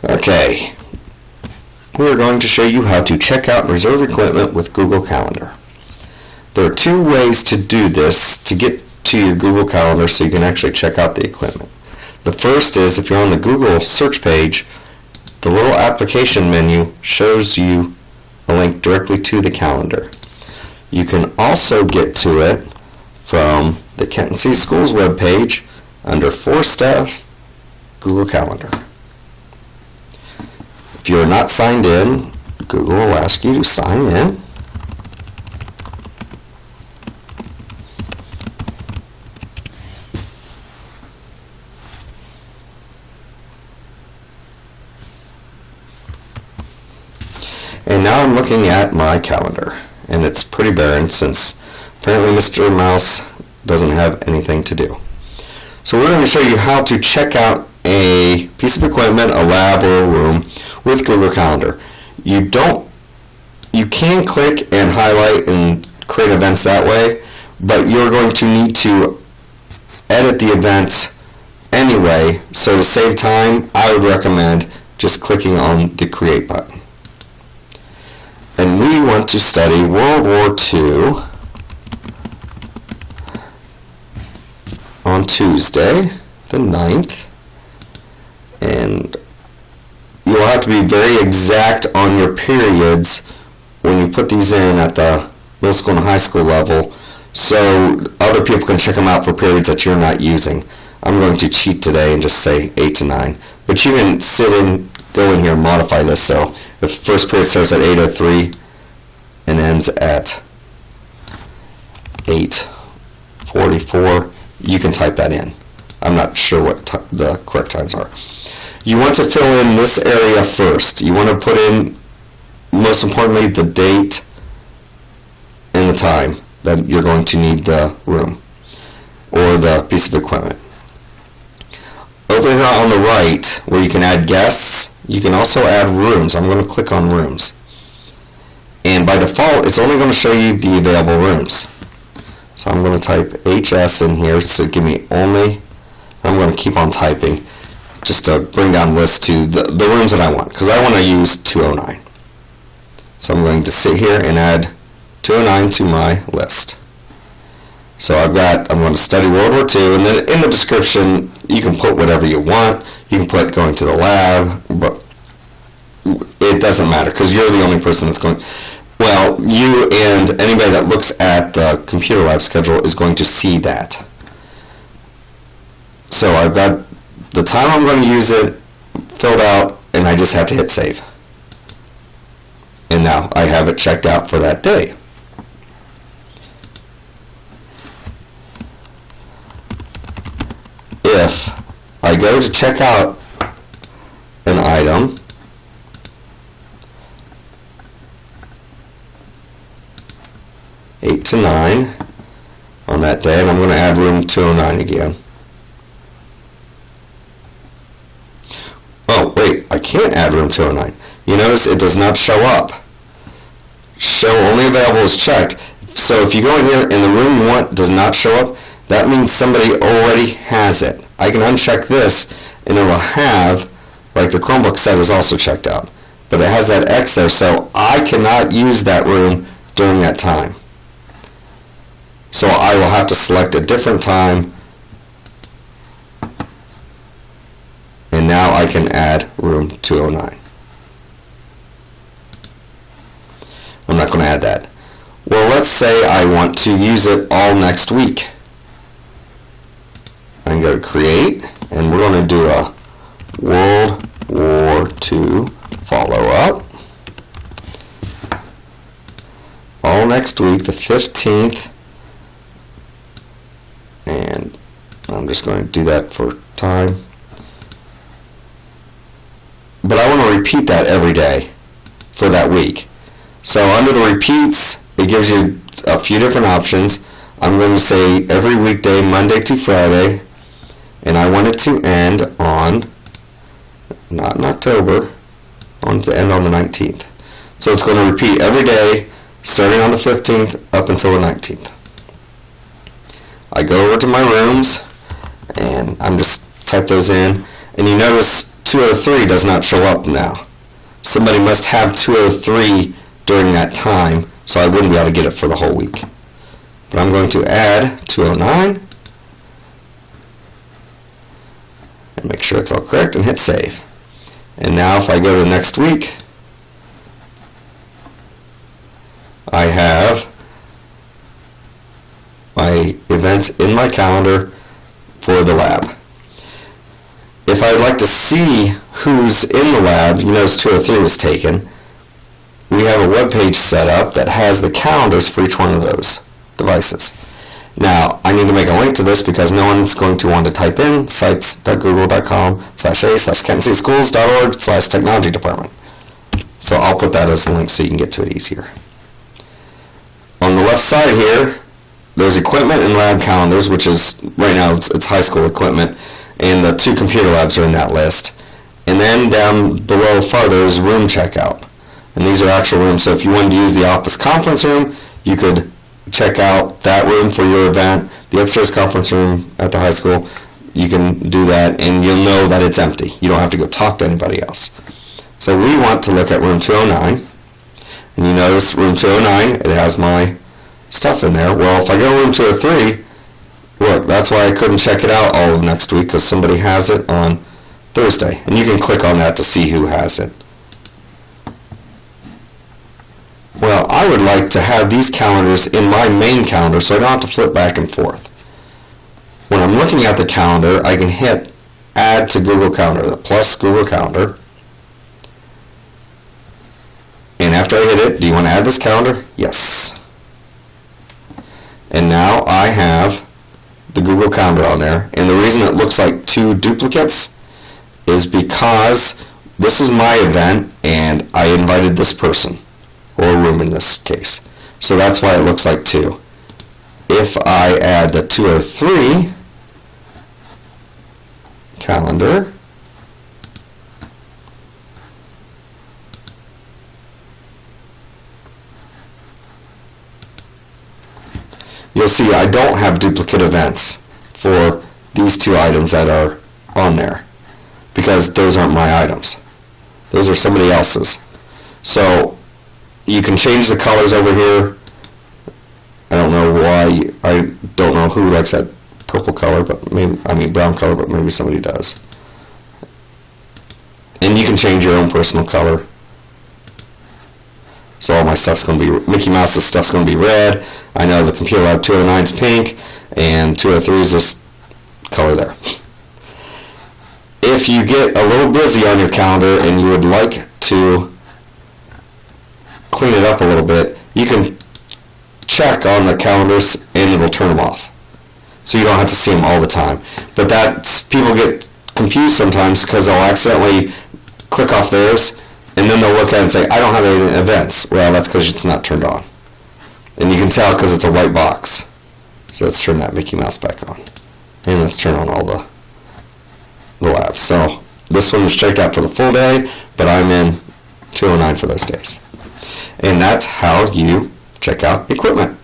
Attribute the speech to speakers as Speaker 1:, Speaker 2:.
Speaker 1: Okay, we're going to show you how to check out and reserve equipment with Google Calendar. There are two ways to do this to get to your Google Calendar so you can actually check out the equipment. The first is if you're on the Google search page, the little application menu shows you a link directly to the calendar. You can also get to it from the Kenton City Schools webpage under 4 Steps Google Calendar. If you are not signed in, Google will ask you to sign in. And now I'm looking at my calendar, and it's pretty barren since apparently Mr. Mouse doesn't have anything to do. So we're going to show you how to check out a piece of equipment, a lab, or a room with Google Calendar. You can click and highlight and create events that way, but you're going to need to edit the event anyway. So to save time, I would recommend just clicking on the Create button. And we want to study World War II on Tuesday, the 9th. And you'll have to be very exact on your periods when you put these in at the middle school and high school level so other people can check them out for periods that you're not using. I'm going to cheat today and just say 8 to 9. But you can go in here and modify this so if the first period starts at 8:03 and ends at 8:44, you can type that in. I'm not sure what the correct times are. You want to fill in this area first. You want to put in, most importantly, the date and the time that you're going to need the room or the piece of equipment. Over here on the right, where you can add guests, you can also add rooms. I'm going to click on rooms. And by default, it's only going to show you the available rooms. So I'm going to type HS in here to give me only. I'm going to keep on typing just to bring down the list to the rooms that I want, because I want to use 209. So I'm going to sit here and add 209 to my list. So I'm going to study World War II, and then in the description you can put whatever you want. You can put going to the lab, but it doesn't matter because you're the only person that's going. Well, you and anybody that looks at the computer lab schedule is going to see that. So I've got the time I'm going to use it filled out, and I just have to hit save. And now I have it checked out for that day. If I go to check out an item, eight to 9 on that day, and I'm going to add room 209 again. Oh, wait, I can't add room 209. You notice it does not show up. Show only available is checked. So if you go in here and the room you want does not show up, that means somebody already has it. I can uncheck this and it will have, like the Chromebook site is also checked out, but it has that X there, so I cannot use that room during that time. So I will have to select a different time, and now I can add room 209. I'm not going to add that. Well, let's say I want to use it all next week. I can go to Create, and we're going to do a World War II follow-up. All next week, the 15th. And I'm just going to do that for time. But I want to repeat that every day for that week. So under the repeats, it gives you a few different options. I'm going to say every weekday, Monday to Friday, and I want it to end on, not in October, I want it to end on the 19th. So it's going to repeat every day, starting on the 15th up until the 19th. I go over to my rooms, and I'm just type those in, and you notice 203 does not show up now. Somebody must have 203 during that time, so I wouldn't be able to get it for the whole week. But I'm going to add 209 and make sure it's all correct and hit save. And now if I go to next week, I have my event in my calendar for the lab. If I would like to see who's in the lab, you notice 203 was taken. We have a web page set up that has the calendars for each one of those devices. Now, I need to make a link to this because no one's going to want to type in sites.google.com/a/kansascityschools.org/technology department. So I'll put that as a link so you can get to it easier. On the left side here, there's equipment and lab calendars, which is, right now, it's high school equipment, and the 2 computer labs are in that list. And then down below farther is room checkout. And these are actual rooms, so if you wanted to use the office conference room, you could check out that room for your event. The upstairs conference room at the high school, you can do that, and you'll know that it's empty. You don't have to go talk to anybody else. So we want to look at room 209, and you notice room 209, it has my stuff in there. Well, if I go to room 203, look, that's why I couldn't check it out all of next week, because somebody has it on Thursday. And you can click on that to see who has it. Well, I would like to have these calendars in my main calendar so I don't have to flip back and forth. When I'm looking at the calendar, I can hit Add to Google Calendar, the plus Google Calendar. And after I hit it, do you want to add this calendar? Yes. And now I have the Google Calendar on there. And the reason it looks like 2 duplicates is because this is my event and I invited this person, or room in this case. So that's why it looks like 2. If I add the 203 calendar, you'll see I don't have duplicate events for these 2 items that are on there because those aren't my items. Those are somebody else's. So you can change the colors over here. I don't know why. I don't know who likes that purple color, but maybe, brown color, but maybe somebody does. And you can change your own personal color. So all my stuff's going to be, Mickey Mouse's stuff's going to be red. I know the Computer Lab 209 is pink, and 203 is this color there. If you get a little busy on your calendar and you would like to clean it up a little bit, you can check on the calendars and it will turn them off. So you don't have to see them all the time. But people get confused sometimes because they'll accidentally click off theirs and then they'll look at it and say, I don't have any events. Well, that's because it's not turned on. And you can tell because it's a white box. So let's turn that Mickey Mouse back on. And let's turn on all the labs. So this one was checked out for the full day, but I'm in 209 for those days. And that's how you check out equipment.